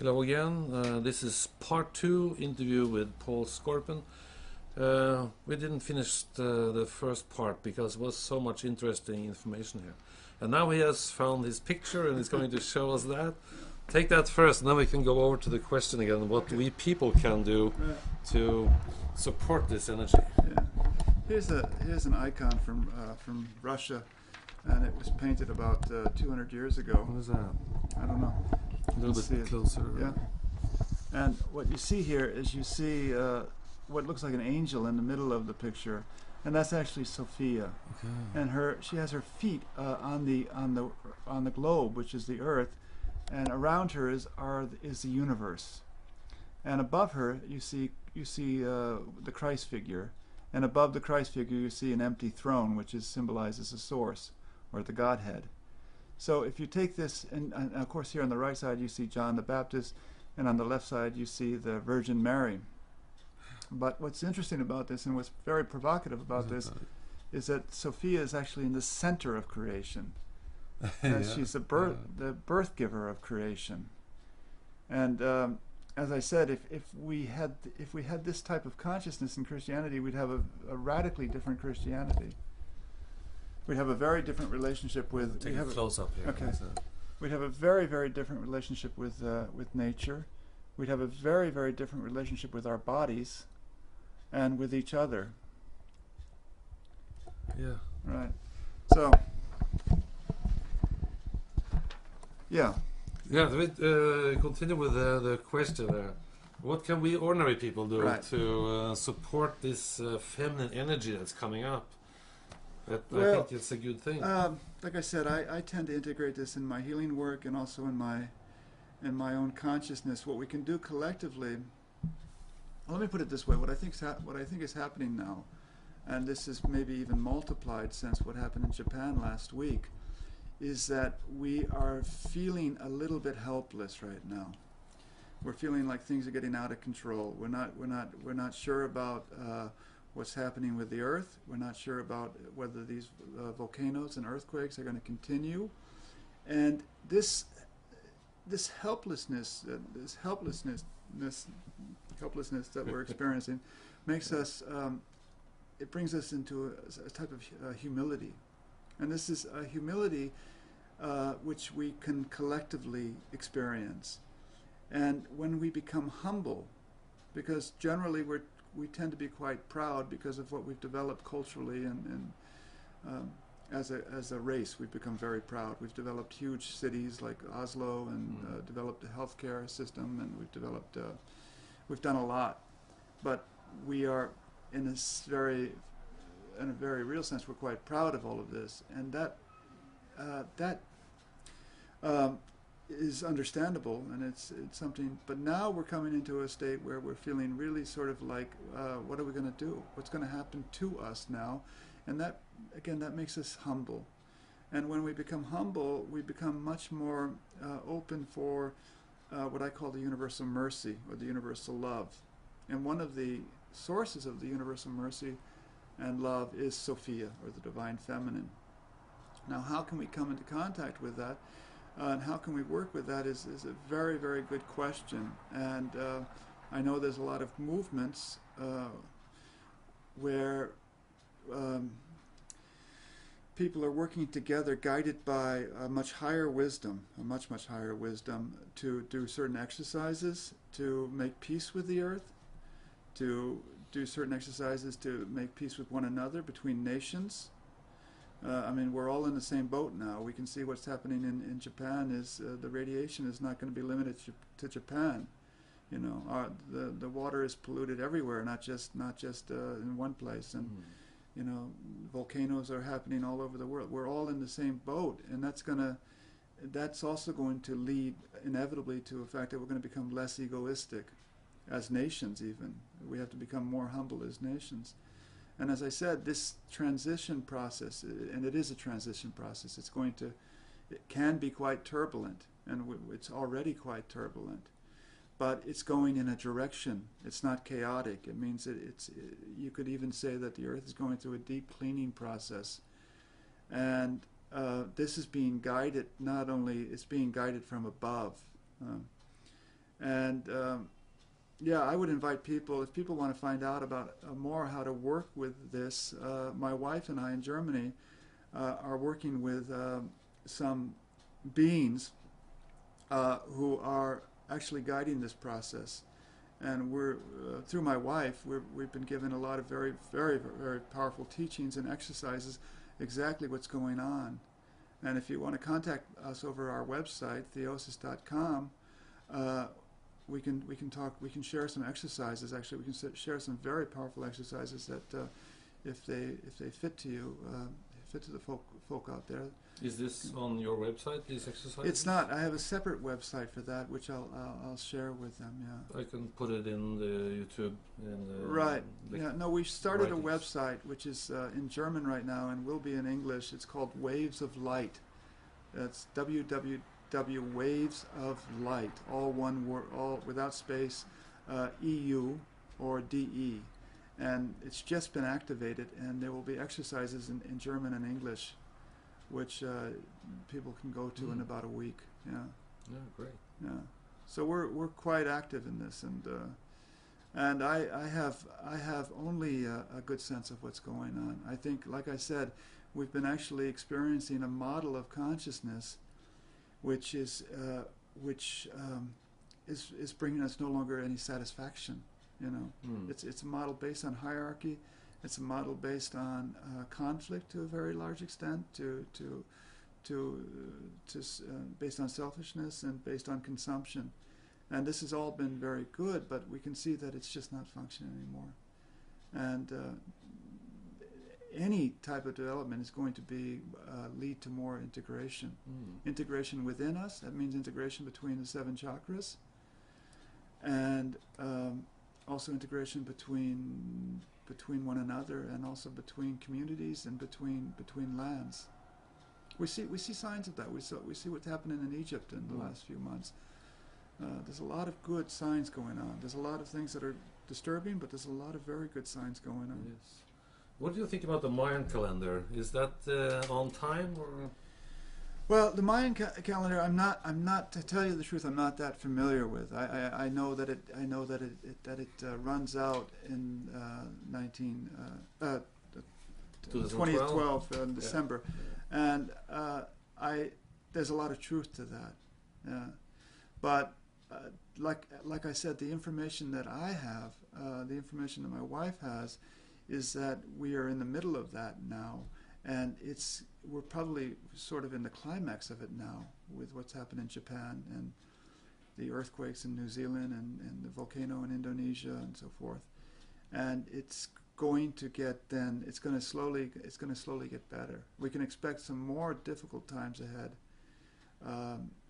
Hello again. This is part two interview with Paul Scorpion. We didn't finish the first part because there was so much interesting information here. And now he has found his picture and he's going to show us that. Take that first, and then we can go over to the question again, what we people can do to support this energy. Yeah. Here's an icon from Russia, and it was painted about 200 years ago. What is that? I don't know. A little bit closer. Yeah. And what you see here is you see what looks like an angel in the middle of the picture, and that's actually Sophia. Okay. And she has her feet on the globe, which is the Earth, and around her is the universe. And above her you see the Christ figure, and above the Christ figure you see an empty throne, which symbolizes the source or the Godhead. So if you take this, and of course here on the right side you see John the Baptist, and on the left side you see the Virgin Mary. But what's interesting about this, and what's very provocative about this, is that Sophia is actually in the center of creation. And she's the birth giver of creation. And as I said, if we had this type of consciousness in Christianity, we'd have a radically different Christianity. We'd have a very different relationship with. Take a close up here. Okay. We'd have a very, very different relationship with nature. We'd have a very, very different relationship with our bodies, and with each other. Yeah. Right. So. Yeah. Yeah. We continue with the question there. What can we ordinary people do to support this feminine energy that's coming up? I think it's a good thing. Like I said, I tend to integrate this in my healing work and also in my own consciousness. What we can do collectively. Let me put it this way: what I think is happening now, and this is maybe even multiplied since what happened in Japan last week, is that we are feeling a little bit helpless right now. We're feeling like things are getting out of control. We're not sure about what's happening with the Earth. We're not sure about whether these volcanoes and earthquakes are going to continue, and this helplessness that we're experiencing makes us. It brings us into a type of humility, and this is a humility which we can collectively experience. And when we become humble, because generally we tend to be quite proud because of what we've developed culturally and as a race, we've become very proud. We've developed huge cities like Oslo and developed a healthcare system, and we've done a lot. But we are, in a very real sense, we're quite proud of all of this, and that is understandable, and it's something. But now we're coming into a state where we're feeling really sort of like, what are we going to do? What's going to happen to us now? And that, again, that makes us humble. And when we become humble, we become much more open for what I call the universal mercy or the universal love. And one of the sources of the universal mercy and love is Sophia, or the divine feminine. Now, how can we come into contact with that? And how can we work with that is a very, very good question. And I know there's a lot of movements where people are working together, guided by a much higher wisdom, much higher wisdom, to do certain exercises to make peace with the earth, to do certain exercises to make peace with one another, between nations. I mean, we're all in the same boat now. We can see what's happening in Japan is the radiation is not going to be limited to Japan. You know, the water is polluted everywhere, not just in one place. And you know, volcanoes are happening all over the world. We're all in the same boat, and that's also going to lead inevitably to a fact that we're going to become less egoistic as nations. Even we have to become more humble as nations. And as I said, this transition process, and it is a transition process, it can be quite turbulent, and it's already quite turbulent, but it's going in a direction. It's not chaotic. It means you could even say that the earth is going through a deep cleaning process. And this is being guided, it's being guided from above. And yeah, I would invite people, if people want to find out about more how to work with this. My wife and I in Germany are working with some beings who are actually guiding this process. And we're through my wife, we've been given a lot of very, very, very powerful teachings and exercises, exactly what's going on. And if you want to contact us over our website, theosis.com, we can talk. We can share some exercises. Actually, we can share some very powerful exercises that, if they fit to you, fit to the folk out there. Is this on your website, these exercises? It's not. I have a separate website for that, which I'll share with them. Yeah. I can put it in the YouTube. Right. Yeah. No, we started writings. a website which is in German right now and will be in English. It's called Waves of Light. That's www.waves of light, all one word, all without space, EU or DE, and it's just been activated, and there will be exercises in German and English, which people can go to in about a week. Yeah. Yeah, great. Yeah. So we're quite active in this, and I have only a good sense of what's going on. I think, like I said, we've been actually experiencing a model of consciousness, which is bringing us no longer any satisfaction. You know, it's a model based on hierarchy. It's a model based on conflict to a very large extent, based on selfishness and based on consumption. And this has all been very good, but we can see that it's just not functioning anymore. And any type of development is going to be lead to more integration. Integration within us, that means integration between the 7 chakras, and also integration between one another, and also between communities and between lands. We see signs of that. We see what's happening in Egypt in the last few months. There's a lot of good signs going on. There's a lot of things that are disturbing, but there's a lot of very good signs going on. Yes. What do you think about the Mayan calendar? Is that on time, or? Well, the Mayan calendar, I'm not. To tell you the truth, I'm not that familiar with. I know that it runs out in 2012 in December, and there's a lot of truth to that. Yeah, but like I said, the information that I have, the information that my wife has, is that we are in the middle of that now, and we're probably sort of in the climax of it now with what's happened in Japan and the earthquakes in New Zealand and the volcano in Indonesia and so forth. And it's going to slowly get better. We can expect some more difficult times ahead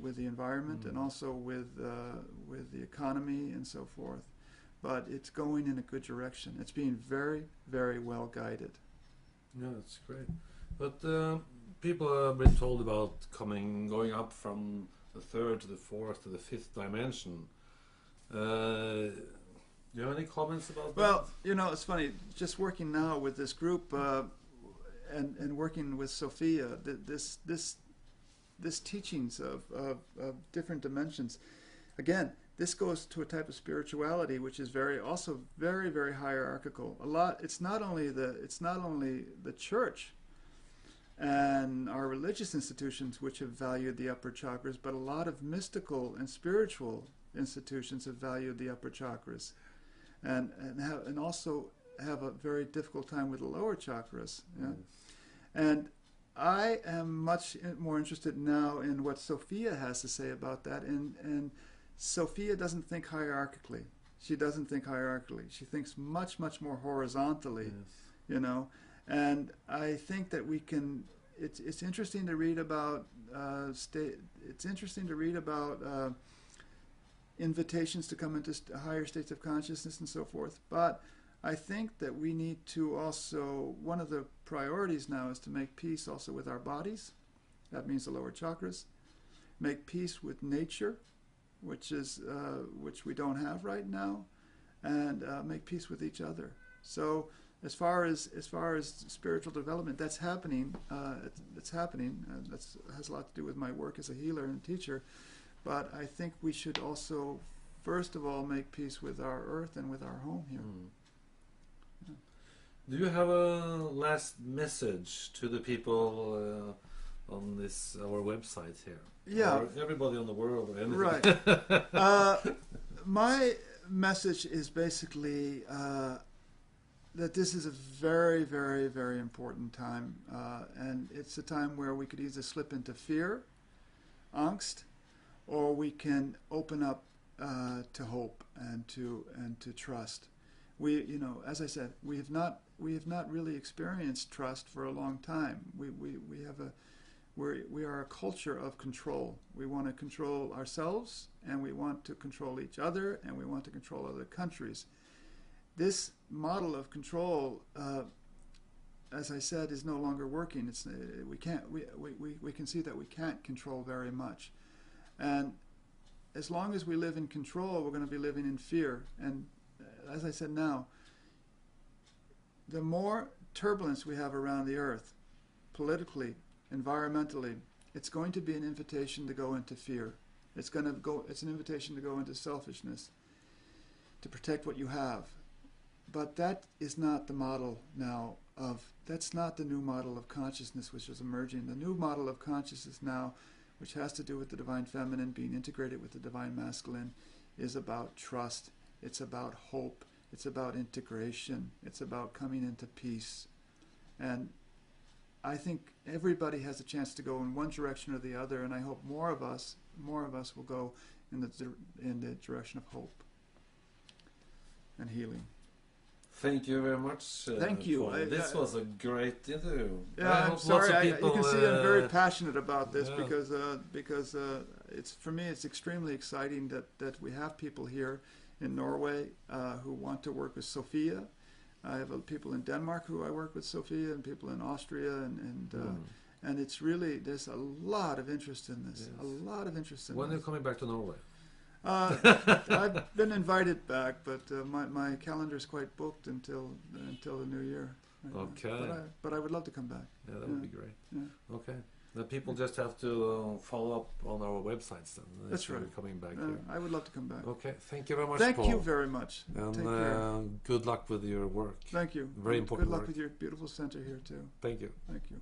with the environment and also with the economy and so forth. But it's going in a good direction. It's being very, very well guided. Yeah, that's great. But people have been told about going up from the 3rd to the 4th to the 5th dimension. Do you have any comments about that? Well, it's funny. Just working now with this group and working with Sophia, this teachings of different dimensions. Again, this goes to a type of spirituality which is also very, very hierarchical. It's not only the church and our religious institutions which have valued the upper chakras, but a lot of mystical and spiritual institutions have valued the upper chakras, and also have a very difficult time with the lower chakras. Yeah? Yes. And I am much more interested now in what Sophia has to say about that, and Sophia doesn't think hierarchically. She doesn't think hierarchically. She thinks much, much more horizontally. Yes. And I think that we can. It's interesting to read about It's interesting to read about invitations to come into higher states of consciousness and so forth. But I think that we need to also. One of the priorities now is to make peace also with our bodies. That means the lower chakras. Make peace with nature, which we don't have right now, and make peace with each other. So as far as spiritual development, that's happening. It's happening. That has a lot to do with my work as a healer and teacher. But I think we should also first of all make peace with our earth and with our home here. Yeah. Do you have a last message to the people on this our website here? Yeah. Or everybody on the world or anything? Right. My message is basically that this is a very, very, very important time, and it's a time where we could either slip into fear, angst, or we can open up to hope and to trust. We, you know, as I said, we have not really experienced trust for a long time. We are a culture of control. We want to control ourselves, and we want to control each other, and we want to control other countries. This model of control, as I said, is no longer working. We can see that we can't control very much, and as long as we live in control, we're going to be living in fear. And as I said now, the more turbulence we have around the earth, politically, environmentally, it's going to be an invitation to go into fear. It's an invitation to go into selfishness, to protect what you have. But that is not the model now that's not the new model of consciousness which is emerging. The new model of consciousness now, which has to do with the divine feminine being integrated with the divine masculine, is about trust. It's about hope. It's about integration. It's about coming into peace. And I think everybody has a chance to go in one direction or the other, and I hope more of us will go in the direction of hope and healing. Thank you very much. Thank you. This was a great interview. Yeah, I'm sorry. You can see I'm very passionate about this yeah. because it's, for me, it's extremely exciting that we have people here in Norway who want to work with Sophia. I have people in Denmark who I work with Sophia, and people in Austria, and it's really, there's a lot of interest in this. Yes. A lot of interest in this. When are you coming back to Norway? I've been invited back, but my calendar is quite booked until the new year. Okay. But I would love to come back. Yeah, that would be great. Yeah. Okay. The people just have to follow up on our websites then. That's right. Coming back here. I would love to come back. Okay. Thank you very much, Thank Paul. you very much. And Take care. Good luck with your work. Thank you. Very important Good luck work. with your beautiful center here too. Thank you. Thank you.